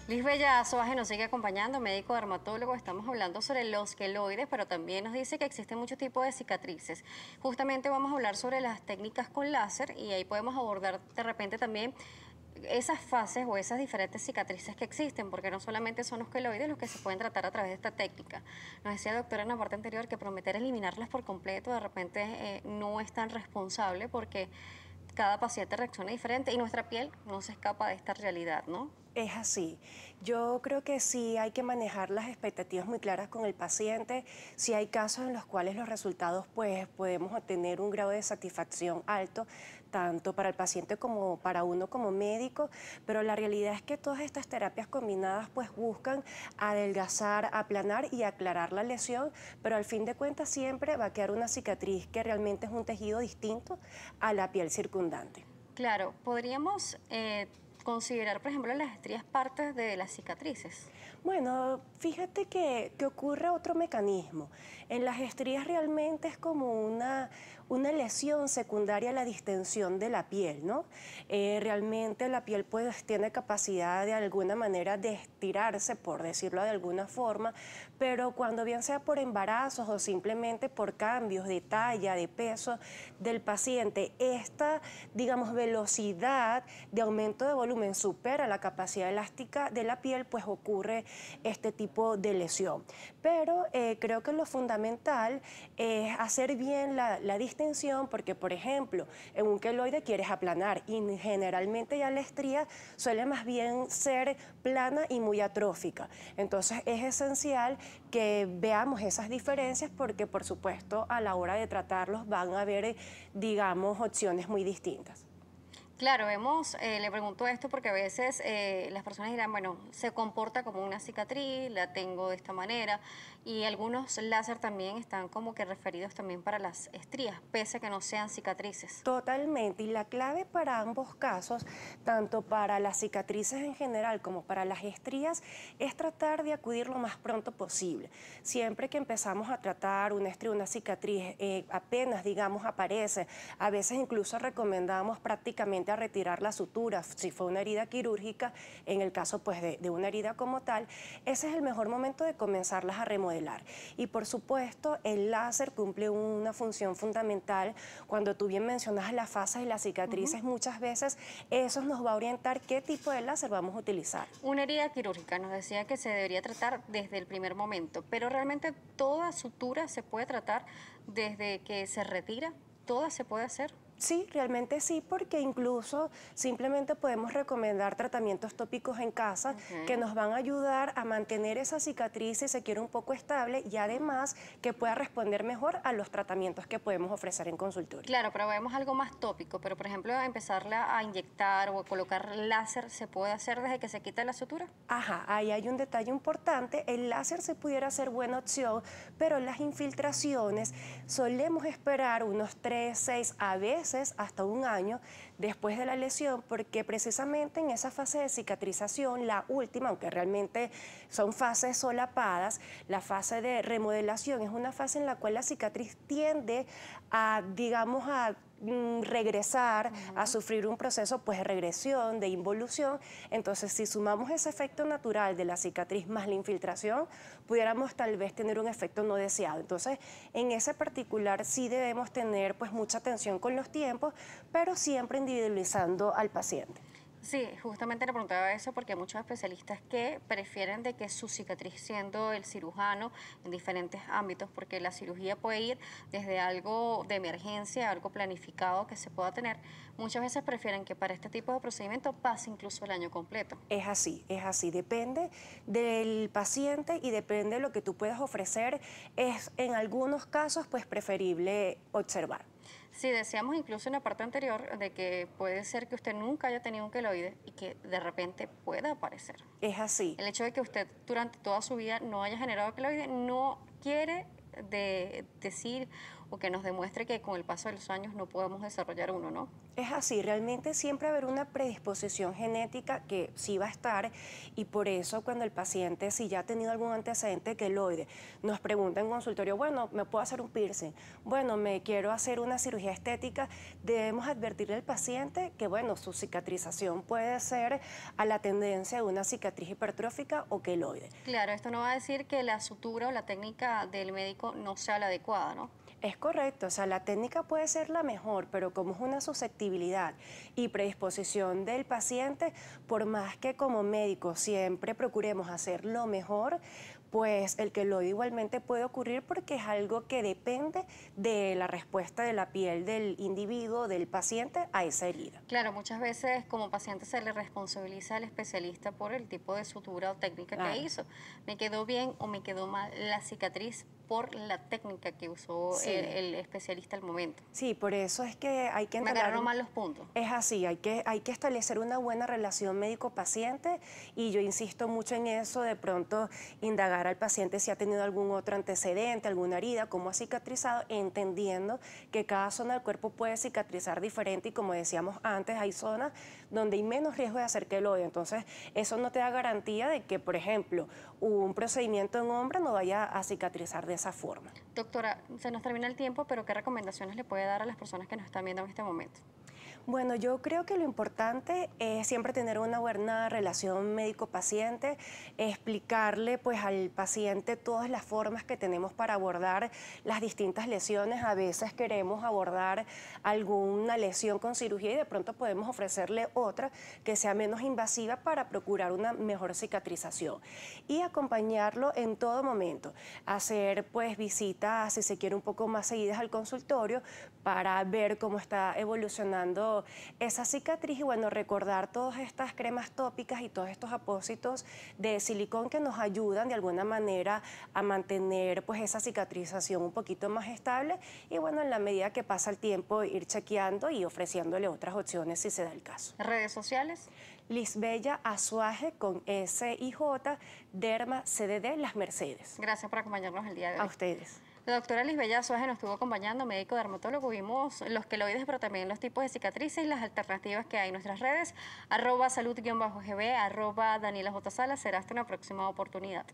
Liz Bella Soaje nos sigue acompañando, médico dermatólogo. Estamos hablando sobre los queloides, pero también nos dice que existen muchos tipos de cicatrices. Justamente vamos a hablar sobre las técnicas con láser y ahí podemos abordar de repente también esas fases o esas diferentes cicatrices que existen, porque no solamente son los queloides los que se pueden tratar a través de esta técnica. Nos decía el doctor en la parte anterior que prometer eliminarlas por completo de repente no es tan responsable porque cada paciente reacciona diferente y nuestra piel no se escapa de esta realidad, ¿no? Es así. Yo creo que sí hay que manejar las expectativas muy claras con el paciente. Sí hay casos en los cuales los resultados pues podemos obtener un grado de satisfacción alto, tanto para el paciente como para uno como médico, pero la realidad es que todas estas terapias combinadas pues buscan adelgazar, aplanar y aclarar la lesión, pero al fin de cuentas siempre va a quedar una cicatriz que realmente es un tejido distinto a la piel circundante. Claro, podríamos considerar, por ejemplo, las estrías partes de las cicatrices. Bueno, fíjate que ocurre otro mecanismo. En las estrías realmente es como una lesión secundaria a la distensión de la piel, ¿no? Realmente la piel pues tiene capacidad de alguna manera de estirarse, por decirlo de alguna forma, pero cuando bien sea por embarazos o simplemente por cambios de talla, de peso del paciente, esta, digamos, velocidad de aumento de volumen supera la capacidad elástica de la piel, pues ocurre este tipo de lesión. Pero creo que lo fundamental es hacer bien la distensión porque, por ejemplo, en un queloide quieres aplanar y generalmente ya la estría suele más bien ser plana y muy atrófica. Entonces es esencial que veamos esas diferencias porque, por supuesto, a la hora de tratarlos van a haber, digamos, opciones muy distintas. Claro, le pregunto esto porque a veces las personas dirán, bueno, se comporta como una cicatriz, la tengo de esta manera, y algunos láser también están como que referidos también para las estrías, pese a que no sean cicatrices. Totalmente, y la clave para ambos casos, tanto para las cicatrices en general como para las estrías, es tratar de acudir lo más pronto posible. Siempre que empezamos a tratar una estría, una cicatriz, apenas, digamos, aparece, a veces incluso recomendamos prácticamente a retirar la sutura, si fue una herida quirúrgica, en el caso pues de una herida como tal, ese es el mejor momento de comenzarlas a remodelar. Y por supuesto, el láser cumple una función fundamental. Cuando tú bien mencionas las fases y las Ujú. cicatrices, muchas veces eso nos va a orientar qué tipo de láser vamos a utilizar. Una herida quirúrgica nos decía que se debería tratar desde el primer momento, pero realmente toda sutura se puede tratar desde que se retira, toda se puede hacer. Sí, realmente sí, porque incluso simplemente podemos recomendar tratamientos tópicos en casa que Ok. nos van a ayudar a mantener esa cicatriz, si se quiere, un poco estable y además que pueda responder mejor a los tratamientos que podemos ofrecer en consultorio. Claro, pero vemos algo más tópico, pero por ejemplo, empezarla a inyectar o a colocar láser, ¿se puede hacer desde que se quita la sutura? Ajá, ahí hay un detalle importante. El láser se pudiera ser buena opción, pero las infiltraciones solemos esperar unos 3, 6, a veces hasta un año después de la lesión, porque precisamente en esa fase de cicatrización, la última, aunque realmente son fases solapadas, la fase de remodelación es una fase en la cual la cicatriz tiende a, digamos, a regresar a Ujú. sufrir un proceso pues de regresión, de involución. Entonces, si sumamos ese efecto natural de la cicatriz más la infiltración, pudiéramos tal vez tener un efecto no deseado. Entonces, en ese particular sí debemos tener pues mucha atención con los tiempos, pero siempre individualizando al paciente. Sí, justamente le preguntaba eso porque hay muchos especialistas que prefieren de que su cicatriz siendo el cirujano en diferentes ámbitos, porque la cirugía puede ir desde algo de emergencia, algo planificado que se pueda tener. Muchas veces prefieren que para este tipo de procedimiento pase incluso el año completo. Es así, depende del paciente y depende de lo que tú puedas ofrecer. Es en algunos casos pues preferible observar. Sí, decíamos incluso en la parte anterior de que puede ser que usted nunca haya tenido un queloide y que de repente pueda aparecer. Es así. El hecho de que usted durante toda su vida no haya generado queloide no quiere decir o que nos demuestre que con el paso de los años no podemos desarrollar uno, ¿no? Es así, realmente siempre va a haber una predisposición genética que sí va a estar y por eso cuando el paciente, si ya ha tenido algún antecedente queloide, nos pregunta en consultorio, bueno, ¿me puedo hacer un piercing? Bueno, me quiero hacer una cirugía estética, debemos advertirle al paciente que, bueno, su cicatrización puede ser a la tendencia de una cicatriz hipertrófica o queloide. Claro, esto no va a decir que la sutura o la técnica del médico no sea la adecuada, ¿no? Es correcto, o sea, la técnica puede ser la mejor, pero como es una susceptibilidad y predisposición del paciente, por más que como médicos siempre procuremos hacer lo mejor, pues el queloide igualmente puede ocurrir porque es algo que depende de la respuesta de la piel del individuo, del paciente a esa herida. Claro, muchas veces como paciente se le responsabiliza al especialista por el tipo de sutura o técnica que Claro, hizo. ¿Me quedó bien o me quedó mal la cicatriz por la técnica que usó sí, el especialista al momento? sí, por eso es que hay que Me entablar agarraron mal los puntos. Es así, hay que establecer una buena relación médico-paciente y yo insisto mucho en eso, de pronto indagar al paciente si ha tenido algún otro antecedente, alguna herida, cómo ha cicatrizado, entendiendo que cada zona del cuerpo puede cicatrizar diferente y como decíamos antes, hay zonas donde hay menos riesgo de hacer queloide, entonces eso no te da garantía de que, por ejemplo, un procedimiento en hombre no vaya a cicatrizar de esa forma. Doctora, se nos termina el tiempo, pero ¿qué recomendaciones le puede dar a las personas que nos están viendo en este momento? Bueno, yo creo que lo importante es siempre tener una buena relación médico-paciente, explicarle pues al paciente todas las formas que tenemos para abordar las distintas lesiones. A veces queremos abordar alguna lesión con cirugía y de pronto podemos ofrecerle otra que sea menos invasiva para procurar una mejor cicatrización. Y acompañarlo en todo momento, hacer pues visitas, si se quiere, un poco más seguidas al consultorio para ver cómo está evolucionando esa cicatriz y bueno, recordar todas estas cremas tópicas y todos estos apósitos de silicón que nos ayudan de alguna manera a mantener pues esa cicatrización un poquito más estable y bueno, en la medida que pasa el tiempo ir chequeando y ofreciéndole otras opciones si se da el caso. ¿Redes sociales? Lisbella Azuaje con S-I-J, Derma CDD, Las Mercedes. Gracias por acompañarnos el día de A hoy. ustedes. La doctora Lisbella Suárez nos estuvo acompañando, médico dermatólogo. Vimos los queloides, pero también los tipos de cicatrices y las alternativas que hay en nuestras redes. @salud_gb, @Daniela J. Salas. Será hasta una próxima oportunidad.